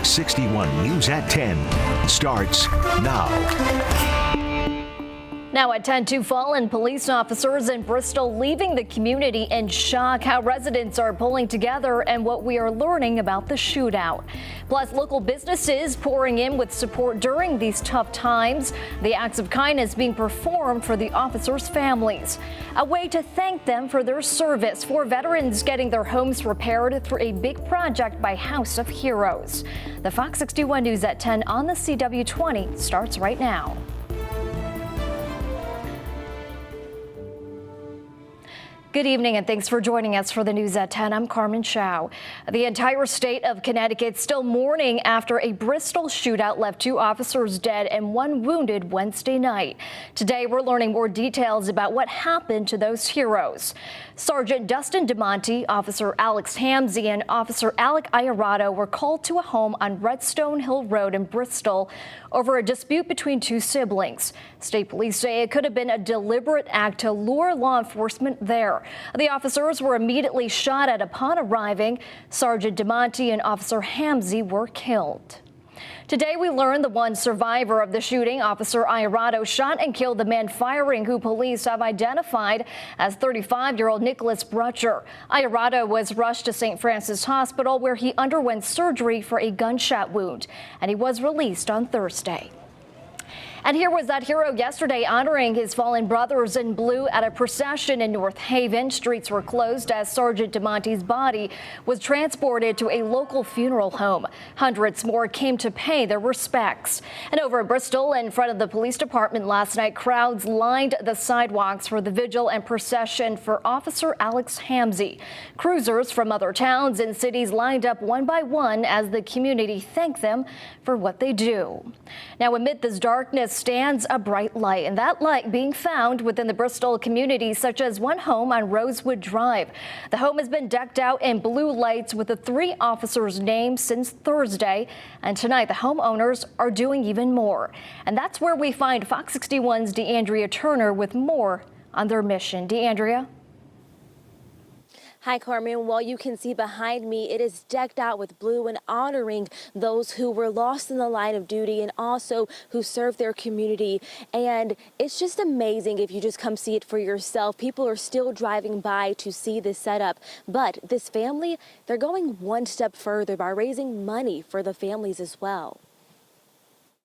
Fox 61 News at 10 starts now. Now at 10, 2 fallen police officers in Bristol leaving the community in shock. How residents are pulling together and what we are learning about the shootout. Plus, local businesses pouring in with support during these tough times. The acts of kindness being performed for the officers' families. A way to thank them for their service. For veterans getting their homes repaired through a big project by House of Heroes. The Fox 61 News at 10 on the CW20 starts right now. Good evening and thanks for joining us for the News at 10. I'm Carmen Chow. The entire state of Connecticut still mourning after a Bristol shootout left 2 officers dead and 1 wounded Wednesday night. Today we're learning more details about what happened to those heroes. Sergeant Dustin DeMonte, Officer Alex Hamzy, and Officer Alec Iorato were called to a home on Redstone Hill Road in Bristol over a dispute between 2 siblings. State police say it could have been a deliberate act to lure law enforcement there. The officers were immediately shot at upon arriving. Sergeant DeMonte and Officer Hamzy were killed. Today we learned the one survivor of the shooting, Officer Iorato, shot and killed the man firing, who police have identified as 35-year-old Nicholas Brutcher. Iorato was rushed to St. Francis Hospital where he underwent surgery for a gunshot wound, and he was released on Thursday. And here was that hero yesterday honoring his fallen brothers in blue at a procession in North Haven. Streets were closed as Sergeant DeMonte's body was transported to a local funeral home. Hundreds more came to pay their respects. And over in Bristol, in front of the police department last night, crowds lined the sidewalks for the vigil and procession for Officer Alex Hamzy. Cruisers from other towns and cities lined up one by one as the community thanked them for what they do. Now, amid this darkness stands a bright light, and that light being found within the Bristol community, such as one home on Rosewood Drive. The home has been decked out in blue lights with the 3 officers' names since Thursday, and tonight the homeowners are doing even more. And that's where we find Fox 61's DeAndrea Turner with more on their mission. DeAndrea. Hi, Carmen. Well, you can see behind me, it is decked out with blue and honoring those who were lost in the line of duty and also who served their community. And it's just amazing if you just come see it for yourself. People are still driving by to see this setup. But this family, they're going one step further by raising money for the families as well.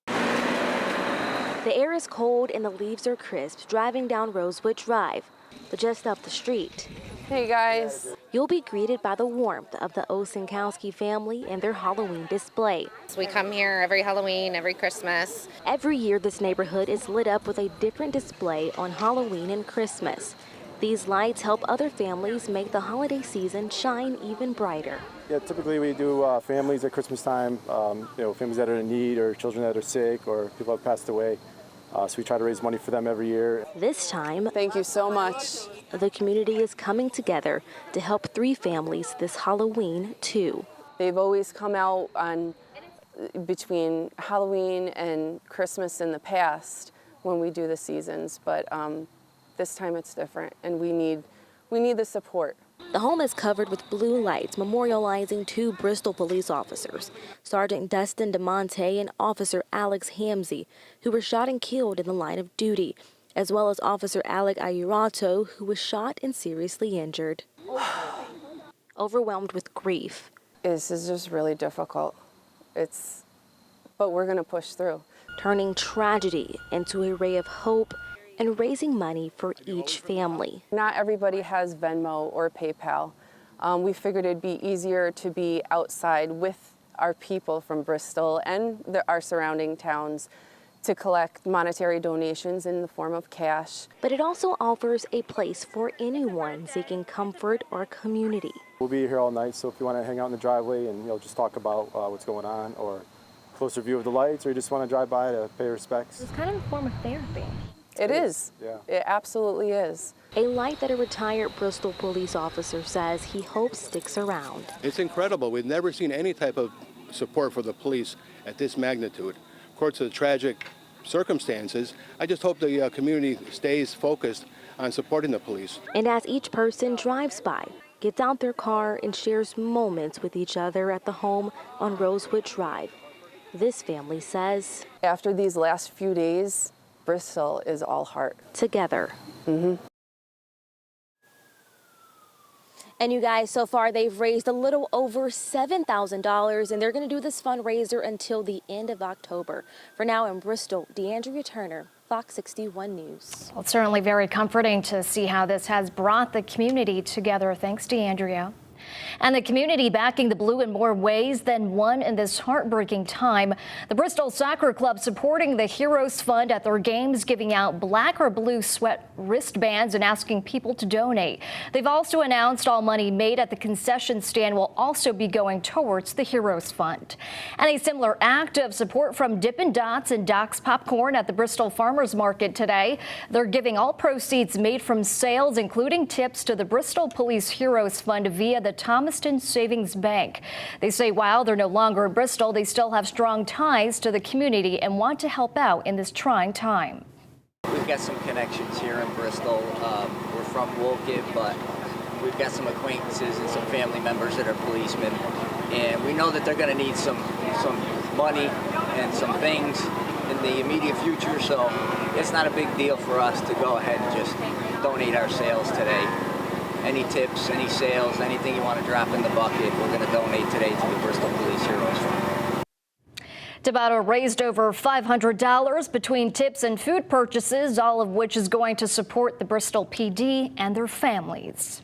The air is cold and the leaves are crisp driving down Rosewood Drive. But just up the street, hey guys, you'll be greeted by the warmth of the Osenkowski family and their Halloween display. we come here every Halloween, every Christmas. Every year this neighborhood is lit up with a different display on Halloween and Christmas. These lights help other families make the holiday season shine even brighter. Yeah, typically we do families at Christmas time, families that are in need or children that are sick or people have passed away. So we try to raise money for them every year. This time, Thank you so much. the community is coming together to help 3 families this Halloween too. They've always come out on between Halloween and Christmas in the past when we do the seasons, but this time it's different, and we need the support. The home is covered with blue lights memorializing 2 Bristol police officers, Sergeant Dustin DeMonte and Officer Alex Hamzy, who were shot and killed in the line of duty, as well as Officer Alec Iorato, who was shot and seriously injured. Overwhelmed with grief. This is just really difficult. But we're gonna push through. Turning tragedy into a ray of hope and raising money for each family. Not everybody has Venmo or PayPal. We figured it'd be easier to be outside with our people from Bristol and our surrounding towns to collect monetary donations in the form of cash. But it also offers a place for anyone seeking comfort or community. We'll be here all night, so if you want to hang out in the driveway and just talk about what's going on, or closer view of the lights, or you just want to drive by to pay respects. It's kind of a form of therapy. It is. Yeah. It absolutely is. A light that a retired Bristol police officer says he hopes sticks around. It's incredible. We've never seen any type of support for the police at this magnitude. Of course, the tragic circumstances, I just hope the community stays focused on supporting the police. And as each person drives by, gets out their car and shares moments with each other at the home on Rosewood Drive. This family says, After these last few days, Bristol is all heart. Together. And you guys, so far they've raised a little over $7,000, and they're going to do this fundraiser until the end of October. For now in Bristol, DeAndrea Turner, Fox 61 News. Well, it's certainly very comforting to see how this has brought the community together. Thanks, DeAndrea. And the community backing the Blue in more ways than one in this heartbreaking time. The Bristol Soccer Club supporting the Heroes Fund at their games, giving out black or blue sweat wristbands and asking people to donate. They've also announced all money made at the concession stand will also be going towards the Heroes Fund. And a similar act of support from Dippin' Dots and Doc's Popcorn at the Bristol Farmers Market today. They're giving all proceeds made from sales, including tips, to the Bristol Police Heroes Fund via the Thomaston Savings Bank. They say while they're no longer in Bristol, they still have strong ties to the community and want to help out in this trying time. We've got some connections here in Bristol. We're from Woolkit, but we've got some acquaintances and some family members that are policemen, and we know that they're going to need some money and some things in the immediate future, so it's not a big deal for us to go ahead and just donate our sales today. Any tips, any sales, anything you want to drop in the bucket, we're going to donate today to the Bristol Police Heroes Fund. Debato raised over $500 between tips and food purchases, all of which is going to support the Bristol PD and their families.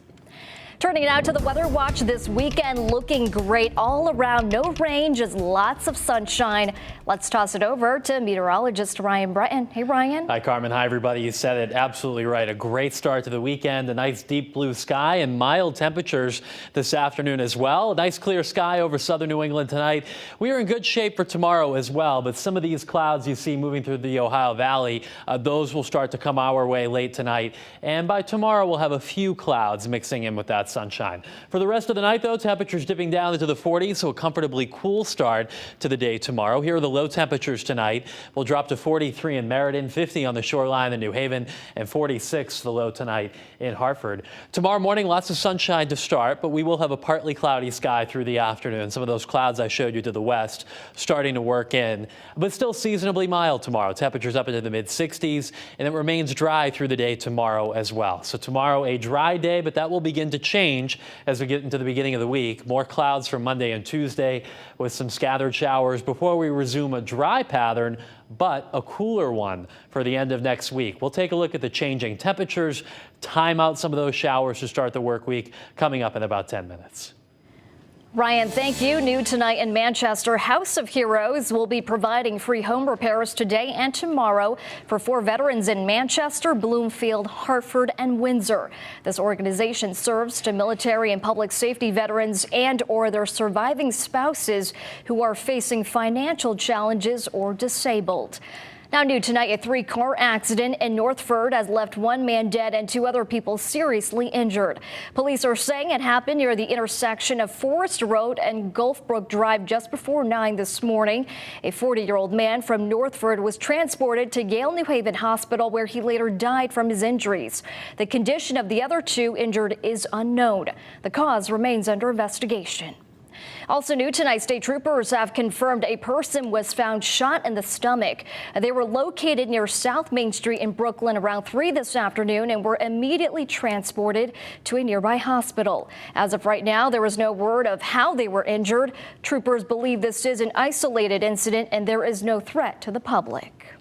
Turning now to the weather watch this weekend, looking great all around. No rain, just lots of sunshine. Let's toss it over to meteorologist Ryan Breton. Hey, Ryan. Hi, Carmen. Hi, everybody. You said it absolutely right. A great start to the weekend. A nice deep blue sky and mild temperatures this afternoon as well. A nice clear sky over southern New England tonight. We are in good shape for tomorrow as well, but some of these clouds you see moving through the Ohio Valley, those will start to come our way late tonight. And by tomorrow, we'll have a few clouds mixing in with that sunshine. For the rest of the night, though, temperatures dipping down into the 40s, so a comfortably cool start to the day tomorrow. Here are the low temperatures tonight. We'll drop to 43 in Meriden, 50 on the shoreline in New Haven, and 46 the low tonight in Hartford. Tomorrow morning, lots of sunshine to start, but we will have a partly cloudy sky through the afternoon. Some of those clouds I showed you to the west starting to work in, but still seasonably mild tomorrow. Temperatures up into the mid-60s, and it remains dry through the day tomorrow as well. So tomorrow, a dry day, but that will begin to change as we get into the beginning of the week. More clouds for Monday and Tuesday with some scattered showers before we resume a dry pattern, but a cooler one for the end of next week. We'll take a look at the changing temperatures, time out some of those showers to start the work week coming up in about 10 minutes. Ryan, thank you. New tonight in Manchester, House of Heroes will be providing free home repairs today and tomorrow for 4 veterans in Manchester, Bloomfield, Hartford, and Windsor. This organization serves to military and public safety veterans and or their surviving spouses who are facing financial challenges or disabled. Now new tonight, a 3-car accident in Northford has left 1 man dead and 2 other people seriously injured. Police are saying it happened near the intersection of Forest Road and Gulfbrook Drive just before 9 this morning. A 40-year-old man from Northford was transported to Yale New Haven Hospital, where he later died from his injuries. The condition of the other 2 injured is unknown. The cause remains under investigation. Also new tonight, state troopers have confirmed a person was found shot in the stomach. They were located near South Main Street in Brooklyn around 3 this afternoon and were immediately transported to a nearby hospital. As of right now, there is no word of how they were injured. Troopers believe this is an isolated incident and there is no threat to the public.